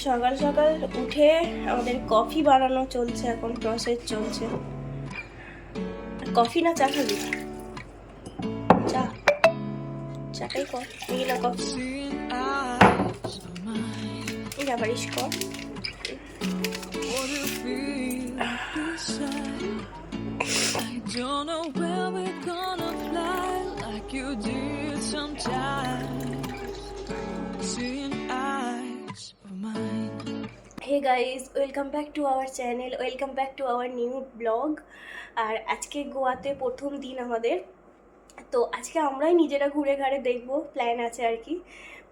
সকাল সকাল উঠে আমাদের কফি বানানো চলছে, এখন প্রসেস চলছে। কফি না চা খাবি? চা, চাটাই কর, এই না কফি। যাবারিস কর। Don't know where we're gonna fly like you did sometimes. Seeing eyes of mine. Hey guys, welcome back to our channel, welcome back to our new vlog. আর আজকে গোয়াতে প্রথম দিন আমাদের, তো আজকে আমরাই নিজেরা ঘুরে ঘাড়ে দেখবো, প্ল্যান আছে আর কি।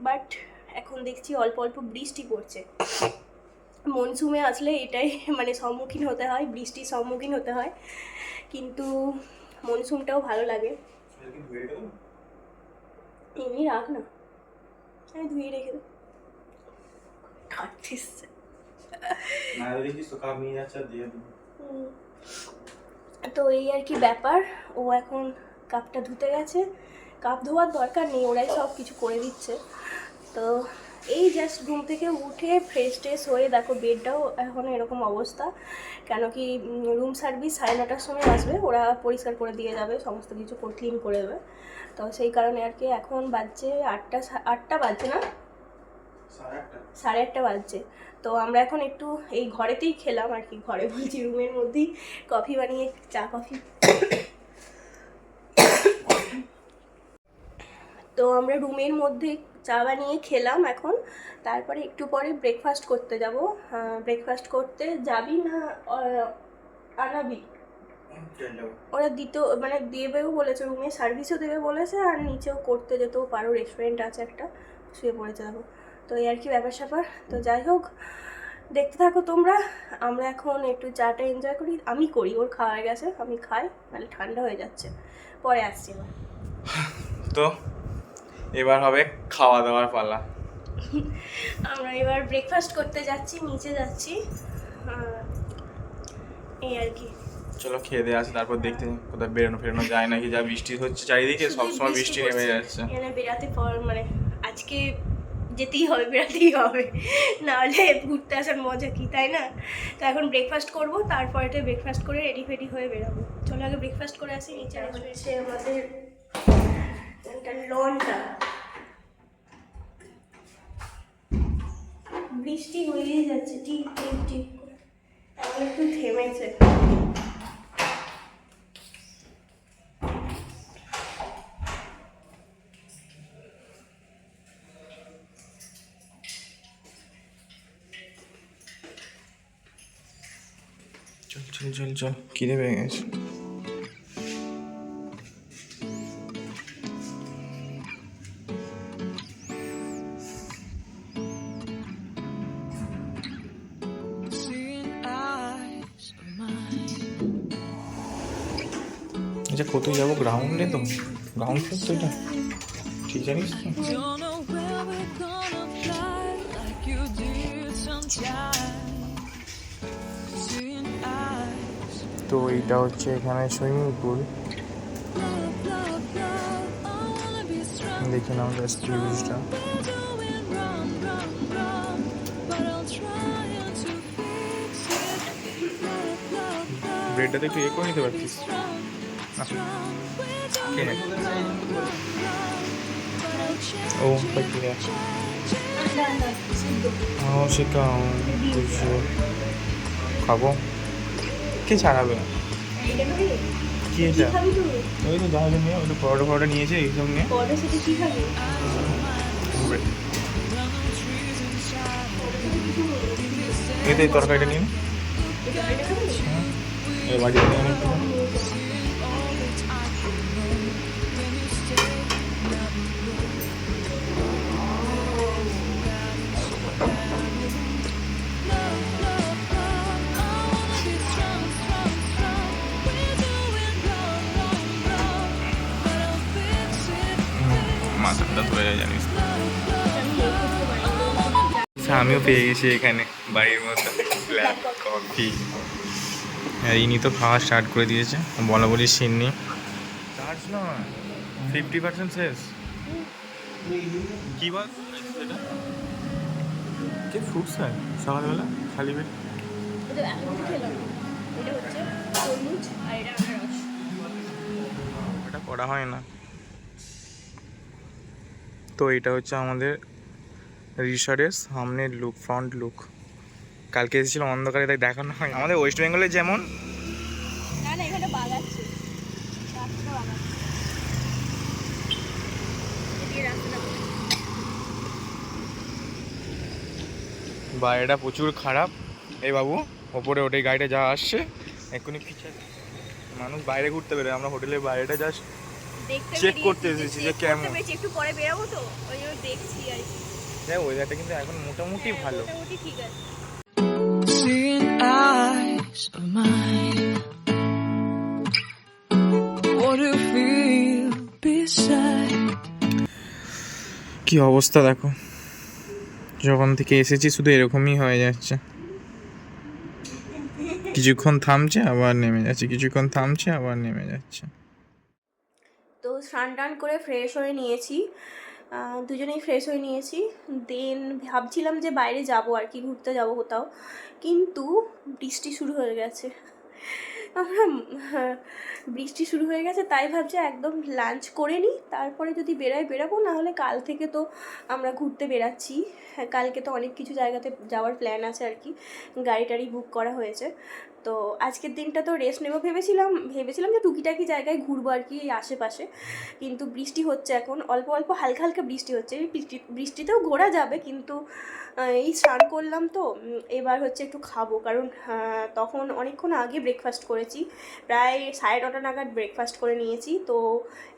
বাট এখন দেখছি অল্প অল্প বৃষ্টি পড়ছে। মনসুমে আসলে এটাই মানে সম্মুখীন হতে হয়, বৃষ্টির সম্মুখীন হতে হয়, কিন্তু মনসুমটাও ভালো লাগে। এমনি রাখ না, আমি ধুয়ে রেখে দেবো। তো এই আর কি ব্যাপার। ও এখন কাপটা ধুতে গেছে, কাপ ধোয়ার দরকার নেই, ওরাই সব কিছু করে দিচ্ছে। তো এই জাস্ট ঘুম থেকে উঠে ফ্রেশ ট্রেশ হয়ে দেখো বেডটাও এখন এরকম অবস্থা, কেন কি রুম সার্ভিস 9:30টার সময় আসবে, ওরা পরিষ্কার করে দিয়ে যাবে, সমস্ত কিছু ক্লিন করে দেবে। তো সেই কারণে আর কি এখন বাজছে 8টা বাজছে না, 8:30 বাজছে। তো আমরা এখন একটু এই ঘরেতেই খেলাম আর কি, ঘরে বলছি রুমের মধ্যেই কফি বানিয়ে, চা কফি। তো আমরা রুমের মধ্যে চা বানিয়ে খেলাম এখন, তারপরে একটু পরে ব্রেকফাস্ট করতে যাব। ব্রেকফাস্ট করতে যাবি না আনাবি? ওরা মানে দেবেও বলেছে, রুমে সার্ভিসও দেবে বলেছে, আর নিচেও করতে যেতেও পারো, রেস্টুরেন্ট আছে একটা, শুয়ে পড়ে যাবো। তো এই আর কি ব্যাপার স্যাপার। তো যাই হোক, দেখতে থাকো তোমরা। আমরা এখন একটু চাটা এনজয় করি, আমি করি, ওর খাওয়া হয়ে গেছে, আমি খাই, নাহলে ঠান্ডা হয়ে যাচ্ছে। পরে আসছি এবার। তো এবার হবে খাওয়া দাওয়ার পালা। আমরা এবার ব্রেকফাস্ট করতে যাচ্ছি, নিচে যাচ্ছি, এই আর কি। চলো খেয়ে দিয়ে আসি, তারপর দেখতে কোথাও বেরোনো যায় নাকি। যা বৃষ্টি হচ্ছে চারিদিকে, সবসময় বৃষ্টি নেমে যাচ্ছে। এখানে বেরাতে মানে আজকে যেতেই হবে, বেরাতেই হবে, নাহলে ঘুরতে আসার মজা কি, তাই না? তো এখন ব্রেকফাস্ট করবো, তারপরে ব্রেকফাস্ট করে রেডি ফেডি হয়ে বেরোবো। চলো আগে ব্রেকফাস্ট করে আসি। নিচে হচ্ছে আমাদের লনটা, বৃষ্টি হয়েই যাচ্ছে টিপ টিপ টিপ করে, এখন একটু থেমেছে। চল খিদে পেয়ে গেছে। আচ্ছা কোথায় যাবো? গ্রাউন্ডে তো, গ্রাউন্ড ফ্লোর তো এটা, ঠিক জানিস তো? তো এইটা হচ্ছে এখানে সুইমিং পুল, দেখে নাও জাস্ট ভিউজটা। ব্রেডটাতে একটু এ করে নিতে পারছিস? ও ঠিক আছে, সেটা খাবো। কে ছাড়াবে? কি এটা? ওই তো জাহাজে নিয়ে, ওই তো পরোটা নিয়েছে, এইসব নিয়ে। এই তো এই তরকারিটা নিয়ে বাড়িতে নিয়ে অনেক মাথাটা ধরে যায় জানিস। আমিও পেয়ে গেছি এখানে বাড়ির মতো ব্ল্যাক কফি। আর ইনি তো খাওয়া স্টার্ট করে দিয়েছে, বলা বলি সিন নেই। চার্জ নয়, 50% শেষ। কি বল হচ্ছে ফ্রুট স্যালাড সকালবেলা খালি পেট। এটা এখন খেলাম, এটা হচ্ছে তরমুজ আর এটা আনারস। এটা করা হয় না। তো এটা হচ্ছে আমাদের রিসর্টের সামনের লুক, ফ্রন্ট লুক। কালকে এসেছিলাম অন্ধকারে, তাই দেখানো হয়। আমাদের ওয়েস্ট বেঙ্গলে যেমন না না, এখানে বাগাচ্ছে, বাইরেটা প্রচুর খারাপ। এই বাবু ওপরে ওটাই গাড়িটা যা আসছে এক্ষুনি পিছিয়ে মানুষ বাইরে ঘুরতে বেরোয়, আমরা হোটেলের বাইরেটা জাস্ট চেক করতে এসেছি যে কেমন। একটু পরে বেরাবো তো ওই জন্য দেখছি আর কি। দেখ ওয়েদারটা কিন্তু এখন মোটামুটি ভালো। মোটামুটি ঠিক আছে। Seeing eyes of mine, what do you feel beside? কি অবস্থা দেখো, যখন থেকে এসেছি শুধু এরকমই হয়ে যাচ্ছে। কিছুক্ষণ থামছে আবার নেমে যাচ্ছে, কিছুক্ষণ থামছে আবার নেমে যাচ্ছে। তো স্নান টান করে ফ্রেশ হয়ে নিয়েছি, দুজনেই ফ্রেশ হয়ে নিয়েছি। দেন ভাবছিলাম যে বাইরে যাব আর কি, ঘুরতে যাব কোথাও, কিন্তু বৃষ্টি শুরু হয়ে গেছে। আমরা বৃষ্টি শুরু হয়ে গেছে, তাই ভাবছি একদম লাঞ্চ করে নিই, তারপরে যদি বেরাবো। নাহলে কাল থেকে তো আমরা ঘুরতে বেরাচ্ছি। কালকে তো অনেক কিছু জায়গাতে যাওয়ার প্ল্যান আছে আর কি, গাড়ি টাড়ি বুক করা হয়েছে। তো আজকের দিনটা তো রেস্ট নেবো ভেবেছিলাম যে টুকিটাকি জায়গায় ঘুরবো আর কি আশেপাশে, কিন্তু বৃষ্টি হচ্ছে এখন, অল্প অল্প হালকা হালকা বৃষ্টি হচ্ছে। এই বৃষ্টিতেও ঘোরা যাবে, কিন্তু এই স্নান করলাম তো এবার হচ্ছে একটু খাবো, কারণ তখন অনেকক্ষণ আগে ব্রেকফাস্ট করেছি, প্রায় 9:30 নাগাদ ব্রেকফাস্ট করে নিয়েছি। তো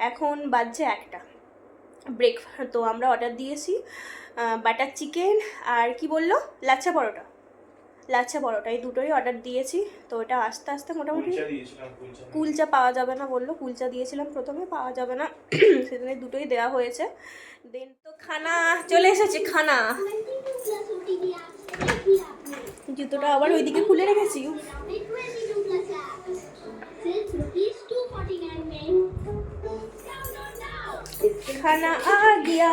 এখন বাজছে 1টা। তো আমরা অর্ডার দিয়েছি বাটার চিকেন আর কি বললো লাচ্ছা পরোটা, এই দুটোই অর্ডার দিয়েছি। তো এটা আস্তে আস্তে মোটামুটি কুলচা পাওয়া যাবে না বললো, কুলচা দিয়েছিলাম প্রথমে, পাওয়া যাবে না, সেদিনে দুটোই দেওয়া হয়েছে। দেন তো খানা চলে এসেছে, খানা। জুতোটা আবার ওইদিকে খুলে রেখেছি। খানা আ গিয়া,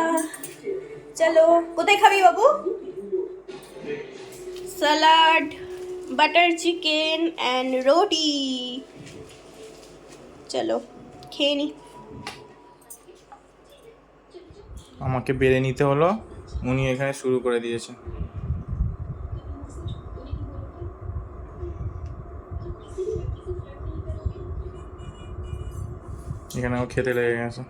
চলো। কোথায় খাবি বাবু? सलाड, बटर चिकेन एंड रोटी। चलो খেয়ে নি। আমাকে বেড়ে নিতে হলো, উনি এখানে শুরু করে দিয়েছে। এখানেও খেতে লেগে গেছে।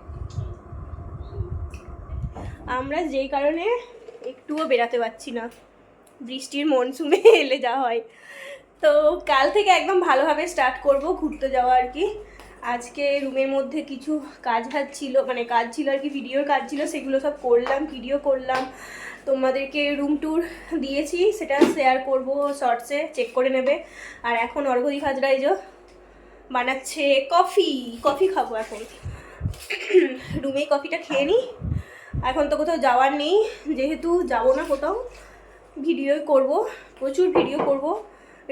আমরা যেই কারণে একটুও বেরাতে পারছি না, বৃষ্টির মনসুনে এলে যা হয়। তো কাল থেকে একদম ভালোভাবে স্টার্ট করব ঘুরতে যাওয়া আর কি। আজকে রুমের মধ্যে কিছু কাজ ছিল আর কি, ভিডিওর কাজ ছিল, সেগুলো সব করলাম, ভিডিও করলাম, তোমাদেরকে রুম ট্যুর দিয়েছি, সেটা শেয়ার করব শর্টসে, চেক করে নেবে। আর এখন অর্ঘদী হাজরাই যে বানাচ্ছে কফি খাবো এখন। রুমেই কফিটা খেয়ে নিই। এখন তো কোথাও যাওয়ার নেই, যেহেতু যাবো না কোথাও, ভিডিও করব, প্রচুর ভিডিও করব,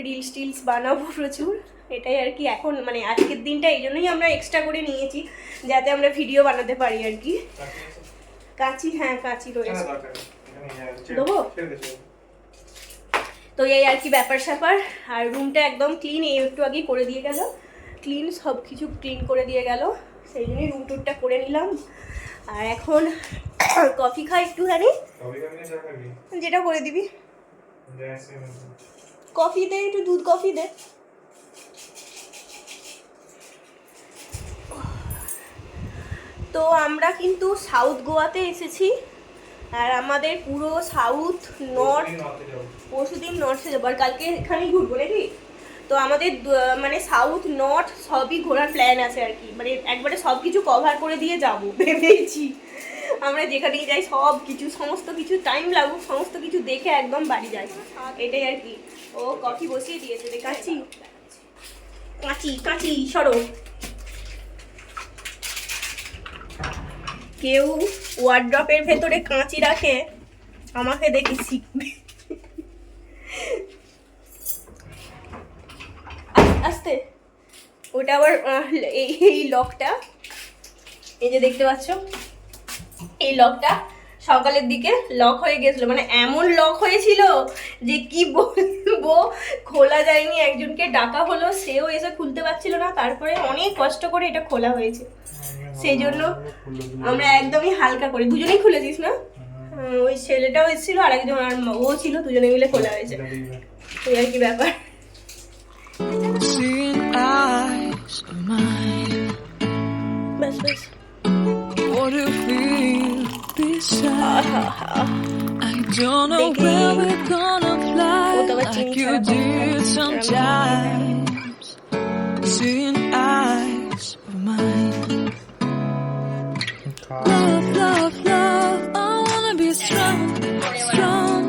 রিলস বানাবো প্রচুর। এটাই আর কি এখন, আজকের দিনটা এই জন্যই আমরা এক্সট্রা করে নিয়েছি, যাতে আমরা ভিডিও বানাতে পারি আর কি। কাঁচি রয়েছে, দেবো। তো এই আর কি ব্যাপার স্যাপার। আর রুমটা একদম ক্লিন, একটু আগে করে দিয়ে গেল, ক্লিন, সব কিছু ক্লিন করে দিয়ে গেল, সেই জন্যই রুম টুরটা করে নিলাম। আর এখন কফি খাই একটুখানি, যেটা করে দিবি। কফি দে, একটু দুধ কফি দে। তো আমরা কিন্তু সাউথ গোয়াতে এসেছি, আর আমাদের পুরো সাউথ নর্থ, পরশুদিন নর্থে যাবো, আর কালকে এখানেই ঘুরবো নাকি। তো আমাদের সাউথ নর্থ সবই ঘোরার প্ল্যান আছে আর কি, একবারে সব কিছু কভার করে দিয়ে যাবো ভেবেছি। আমরা যেখানেই যাই সমস্ত কিছু টাইম লাগুক, সমস্ত কিছু দেখে একদম বাড়ি যাই, এটাই আর কি। ও কফি বসিয়ে দিয়েছে, কাঁচি সরো। কেউ ওয়ার্ড্রপের ভেতরে কাঁচি রাখে, আমাকে দেখে শিখবে। আস্তে, ওটা আবার এই লকটা, এই যে দেখতে পাচ্ছ, এই লকটা সকালের দিকে লক হয়ে গেছিল, মানে এমন লক হয়েছিল যে কি বলবো, খোলা যায়নি। একজনকে ডাকা হলো, সেও এসে খুলতে পারছিল না, তারপরে অনেক কষ্ট করে এটা খোলা হয়েছে। সেই জন্য আমরা একদমই হালকা করে দুজনেই খুলেছিস না, ওই ছেলেটাও এসেছিল আর একজন আর ও ছিল, দুজনে মিলে খোলা হয়েছে। এই আর কি ব্যাপার। Seeing eyes of mine. ব্যাস ব্যাস। What to feel beside. I don't know where we're gonna fly like you did sometimes. Seeing eyes of mine. Love, love, love. I wanna be strong, strong.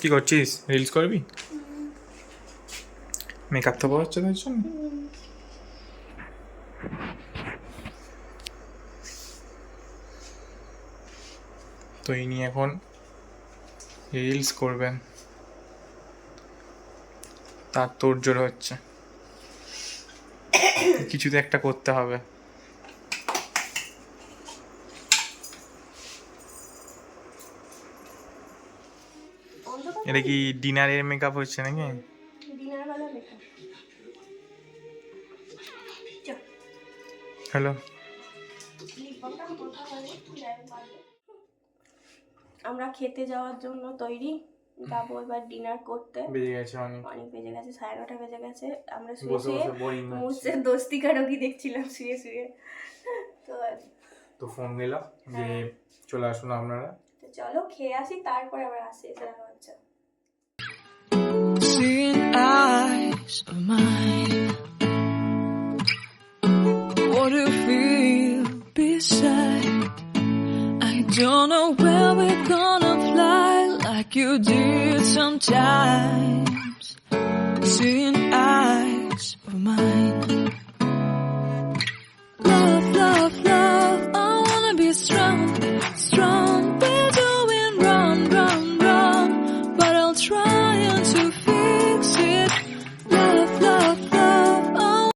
কি করছিস? Reels করবি? Makeup তো হচ্ছে তোর জন্য। তো ইনি এখন রিলস করবেন, তার তোড়জোড় হচ্ছে, কিছু তো একটা করতে হবে। এটা কি ডিনারের মেকআপ হচ্ছে নাকি? হ্যালো, আমরা খেতে যাওয়ার জন্য তৈরি, যাবো এবার ডিনার করতে। বেজে গেছে অনেক বেজে গেছে, 9:30 বেজে গেছে। আমরা শুয়ে মুঝসে দোস্তি কারোগি দেখছিলাম শুয়ে শুয়ে। তো ফোন দিল যে চলে আসুন আপনারা। তো চলো খেয়ে আসি, তারপরে আবার আসি, এসে দেখা হচ্ছে। Seeing eyes of mine. What to feel beside. I don't know where we're gonna fly like you did sometimes. Seeing eyes of